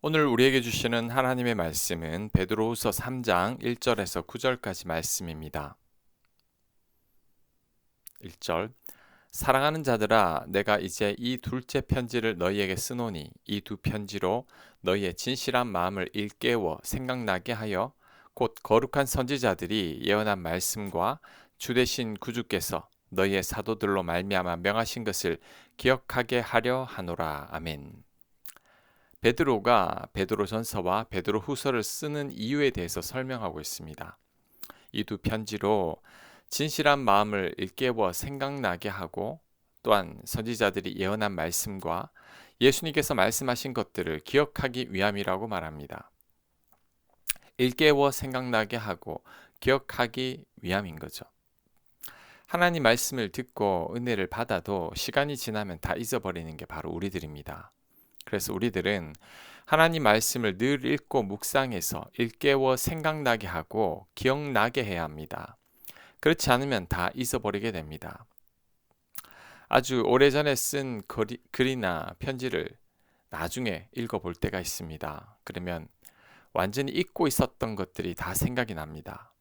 오늘 우리에게 주시는 하나님의 말씀은 베드로후서 3장 1절에서 9절까지 말씀입니다. 1절 사랑하는 자들아 내가 이제 이 둘째 편지를 너희에게 쓰노니 이 두 편지로 너희의 진실한 마음을 일깨워 생각나게 하여 곧 거룩한 선지자들이 예언한 말씀과 주 되신 구주께서 너희의 사도들로 말미암아 명하신 것을 기억하게 하려 하노라. 아멘. 베드로가 베드로전서와 베드로후서를 쓰는 이유에 대해서 설명하고 있습니다. 이 두 편지로 진실한 마음을 일깨워 생각나게 하고 또한 선지자들이 예언한 말씀과 예수님께서 말씀하신 것들을 기억하기 위함이라고 말합니다. 일깨워 생각나게 하고 기억하기 위함인 거죠. 하나님 말씀을 듣고 은혜를 받아도 시간이 지나면 다 잊어버리는 게 바로 우리들입니다. 그래서 우리들은 하나님 말씀을 늘 읽고 묵상해서 일깨워 생각나게 하고 기억나게 해야 합니다. 그렇지 않으면 다 잊어버리게 됩니다. 아주 오래전에 쓴 글이나 편지를 나중에 읽어볼 때가 있습니다. 그러면 완전히 잊고 있었던 것들이 다 생각이 납니다.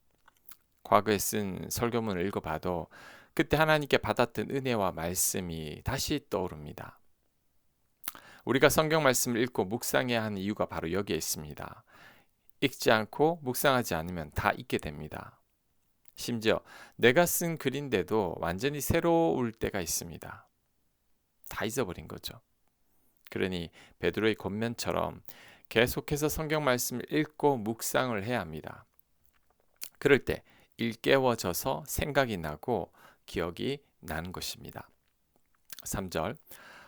과거에 쓴 설교문을 읽어봐도 그때 하나님께 받았던 은혜와 말씀이 다시 떠오릅니다. 우리가 성경 말씀을 읽고 묵상해야 하는 이유가 바로 여기에 있습니다. 읽지 않고 묵상하지 않으면 다 잊게 됩니다. 심지어 내가 쓴 글인데도 완전히 새로울 때가 있습니다. 다 잊어버린 거죠. 그러니 베드로의 권면처럼 계속해서 성경 말씀을 읽고 묵상을 해야 합니다. 그럴 때 일깨워져서 생각이 나고 기억이 나는 것입니다. 3절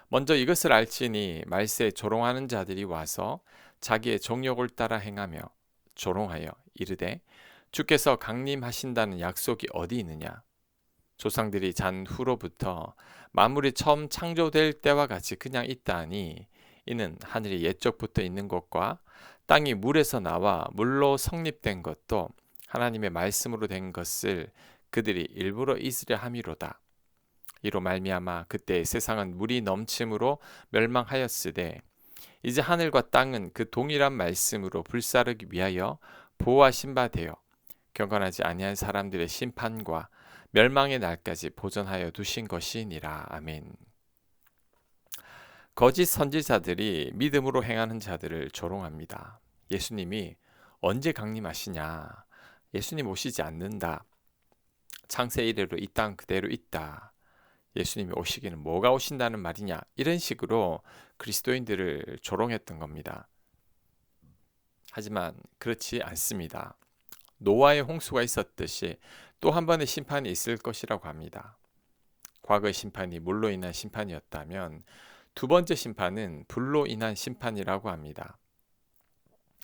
먼저 이것을 알지니 말세에 조롱하는 자들이 와서 자기의 정욕을 따라 행하며 조롱하여 이르되 주께서 강림하신다는 약속이 어디 있느냐? 조상들이 잔 후로부터 만물이 처음 창조될 때와 같이 그냥 있다하니 이는 하늘이 옛적부터 있는 것과 땅이 물에서 나와 물로 성립된 것도 하나님의 말씀으로 된 것을 그들이 일부러 잊으려 함이로다. 이로 말미암아 그때 세상은 물이 넘침으로 멸망하였으되 이제 하늘과 땅은 그 동일한 말씀으로 불사르기 위하여 보호하신 바 되어 경건하지 아니한 사람들의 심판과 멸망의 날까지 보존하여 두신 것이니라. 아멘. 거짓 선지자들이 믿음으로 행하는 자들을 조롱합니다. 예수님이 언제 강림하시냐? 예수님 오시지 않는다. 창세 이래로 이 땅 그대로 있다. 예수님이 오시기는 뭐가 오신다는 말이냐? 이런 식으로 그리스도인들을 조롱했던 겁니다. 하지만 그렇지 않습니다. 노아의 홍수가 있었듯이 또 한 번의 심판이 있을 것이라고 합니다. 과거의 심판이 물로 인한 심판이었다면 두 번째 심판은 불로 인한 심판이라고 합니다.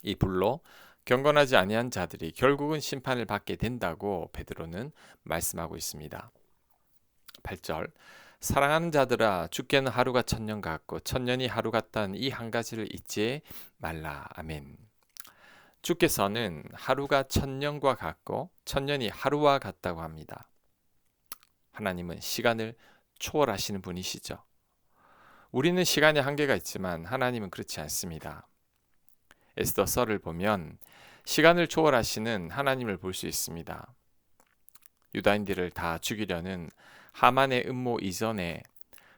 이 불로 경건하지 아니한 자들이 결국은 심판을 받게 된다고 베드로는 말씀하고 있습니다. 8절 사랑하는 자들아 주께는 하루가 천년 같고 천년이 하루 같다는 이 한 가지를 잊지 말라. 아멘. 주께서는 하루가 천년과 같고 천년이 하루와 같다고 합니다. 하나님은 시간을 초월하시는 분이시죠. 우리는 시간에 한계가 있지만 하나님은 그렇지 않습니다. 에스더서를 보면 시간을 초월하시는 하나님을 볼 수 있습니다. 유다인들을 다 죽이려는 하만의 음모 이전에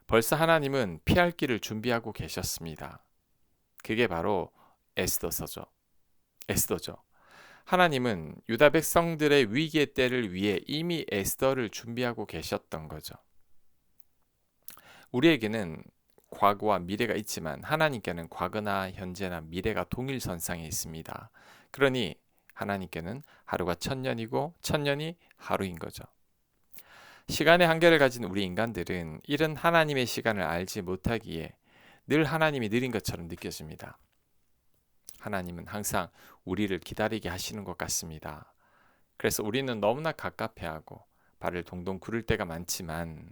벌써 하나님은 피할 길을 준비하고 계셨습니다. 그게 바로 에스더서죠. 에스더죠. 하나님은 유다 백성들의 위기의 때를 위해 이미 에스더를 준비하고 계셨던 거죠. 우리에게는 과거와 미래가 있지만 하나님께는 과거나 현재나 미래가 동일선상에 있습니다. 그러니 하나님께는 하루가 천년이고 천년이 하루인 거죠. 시간의 한계를 가진 우리 인간들은 이런 하나님의 시간을 알지 못하기에 늘 하나님이 느린 것처럼 느껴집니다. 하나님은 항상 우리를 기다리게 하시는 것 같습니다. 그래서 우리는 너무나 갑갑해하고 발을 동동 구를 때가 많지만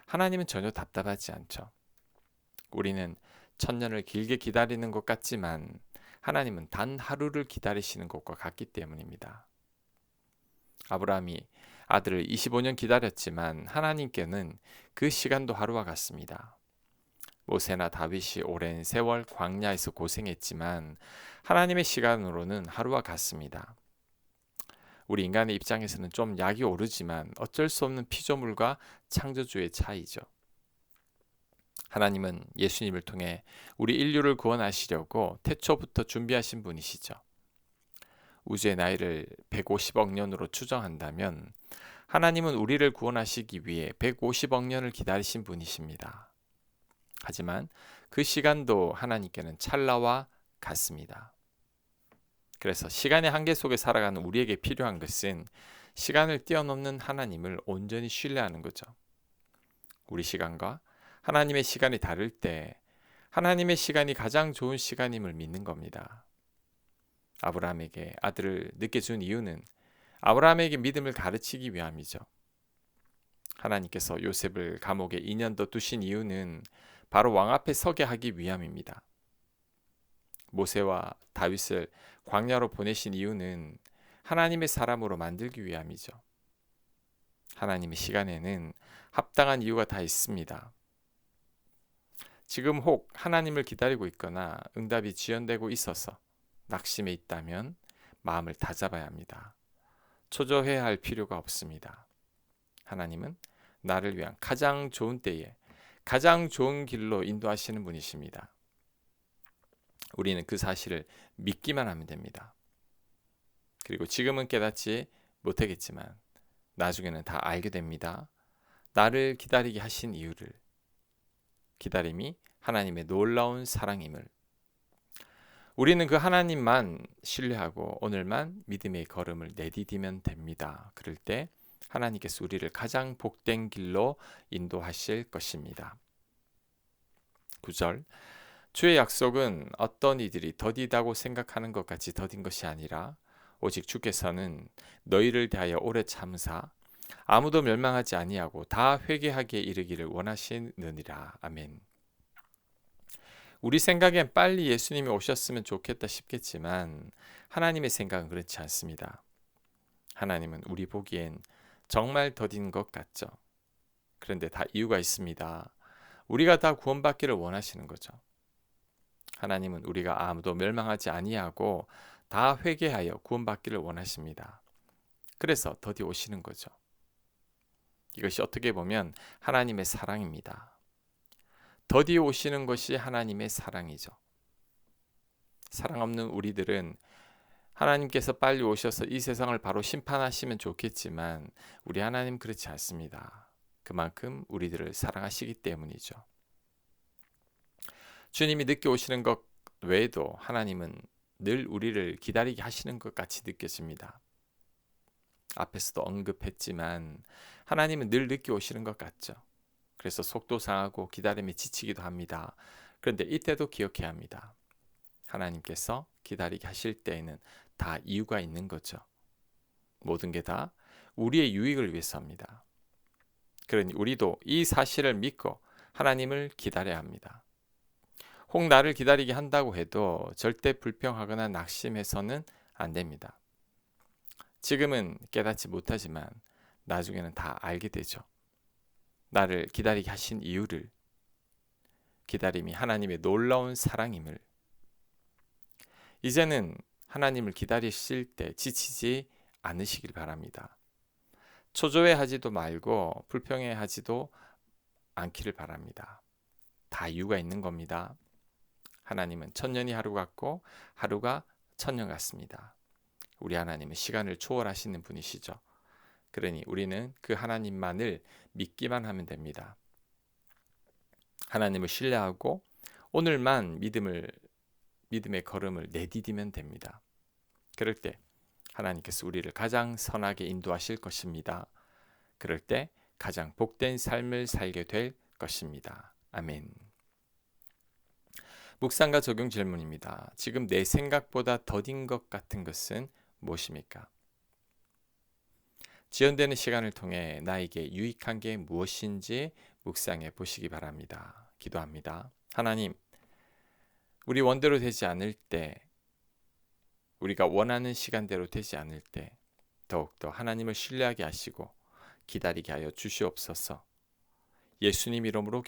하나님은 전혀 답답하지 않죠. 우리는 천년을 길게 기다리는 것 같지만 하나님은 단 하루를 기다리시는 것과 같기 때문입니다. 아브라함이 아들을 25년 기다렸지만 하나님께는 그 시간도 하루와 같습니다. 모세나 다윗이 오랜 세월 광야에서 고생했지만 하나님의 시간으로는 하루와 같습니다. 우리 인간의 입장에서는 좀 약이 오르지만 어쩔 수 없는 피조물과 창조주의 차이죠. 하나님은 예수님을 통해 우리 인류를 구원하시려고 태초부터 준비하신 분이시죠. 우주의 나이를 150억 년으로 추정한다면 하나님은 우리를 구원하시기 위해 150억 년을 기다리신 분이십니다. 하지만 그 시간도 하나님께는 찰나와 같습니다. 그래서 시간의 한계 속에 살아가는 우리에게 필요한 것은 시간을 뛰어넘는 하나님을 온전히 신뢰하는 거죠. 우리 시간과 하나님의 시간이 다를 때 하나님의 시간이 가장 좋은 시간임을 믿는 겁니다. 아브라함에게 아들을 늦게 준 이유는 아브라함에게 믿음을 가르치기 위함이죠. 하나님께서 요셉을 감옥에 2년 더 두신 이유는 바로 왕 앞에 서게 하기 위함입니다. 모세와 다윗을 광야로 보내신 이유는 하나님의 사람으로 만들기 위함이죠. 하나님의 시간에는 합당한 이유가 다 있습니다. 지금 혹 하나님을 기다리고 있거나 응답이 지연되고 있어서 낙심해 있다면 마음을 다잡아야 합니다. 초조해야 할 필요가 없습니다. 하나님은 나를 위한 가장 좋은 때에 가장 좋은 길로 인도하시는 분이십니다. 우리는 그 사실을 믿기만 하면 됩니다. 그리고 지금은 깨닫지 못하겠지만 나중에는 다 알게 됩니다. 나를 기다리게 하신 이유를, 기다림이 하나님의 놀라운 사랑임을. 우리는 그 하나님만 신뢰하고 오늘만 믿음의 걸음을 내디디면 됩니다. 그럴 때 하나님께서 우리를 가장 복된 길로 인도하실 것입니다. 9절, 주의 약속은 어떤 이들이 더디다고 생각하는 것 같이 더딘 것이 아니라 오직 주께서는 너희를 대하여 오래 참으사 아무도 멸망하지 아니하고 다 회개하기에 이르기를 원하시느니라. 아멘. 우리 생각엔 빨리 예수님이 오셨으면 좋겠다 싶겠지만 하나님의 생각은 그렇지 않습니다. 하나님은 우리 보기엔 정말 더딘 것 같죠. 그런데 다 이유가 있습니다. 우리가 다 구원받기를 원하시는 거죠. 하나님은 우리가 아무도 멸망하지 아니하고 다 회개하여 구원받기를 원하십니다. 그래서 더디 오시는 거죠. 이것이 어떻게 보면 하나님의 사랑입니다. 더디 오시는 것이 하나님의 사랑이죠. 사랑 없는 우리들은 하나님께서 빨리 오셔서 이 세상을 바로 심판하시면 좋겠지만 우리 하나님 그렇지 않습니다. 그만큼 우리들을 사랑하시기 때문이죠. 주님이 늦게 오시는 것 외에도 하나님은 늘 우리를 기다리게 하시는 것 같이 느껴집니다. 앞에서도 언급했지만 하나님은 늘 늦게 오시는 것 같죠. 그래서 속도 상하고 기다림에 지치기도 합니다. 그런데 이때도 기억해야 합니다. 하나님께서 기다리게 하실 때에는 다 이유가 있는 거죠. 모든 게 다 우리의 유익을 위해서입니다. 그러니 우리도 이 사실을 믿고 하나님을 기다려야 합니다. 혹 나를 기다리게 한다고 해도 절대 불평하거나 낙심해서는 안 됩니다. 지금은 깨닫지 못하지만 나중에는 다 알게 되죠. 나를 기다리게 하신 이유를, 기다림이 하나님의 놀라운 사랑임을. 이제는 하나님을 기다리실 때 지치지 않으시길 바랍니다. 초조해하지도 말고 불평해하지도 않기를 바랍니다. 다 이유가 있는 겁니다. 하나님은 천년이 하루 같고 하루가 천년 같습니다. 우리 하나님은 시간을 초월하시는 분이시죠. 그러니 우리는 그 하나님만을 믿기만 하면 됩니다. 하나님을 신뢰하고 오늘만 믿음의 걸음을 내디디면 됩니다. 그럴 때 하나님께서 우리를 가장 선하게 인도하실 것입니다. 그럴 때 가장 복된 삶을 살게 될 것입니다. 아멘. 묵상과 적용 질문입니다. 지금 내 생각보다 더딘 것 같은 것은 무엇입니까? 지연되는 시간을 통해 나에게 유익한 게 무엇인지 묵상해 보시기 바랍니다. 기도합니다. 하나님, 우리 원대로 되지 않을 때, 우리가 원하는 시간대로 되지 않을 때 더욱더 하나님을 신뢰하게 하시고 기다리게 하여 주시옵소서. 예수님 이름으로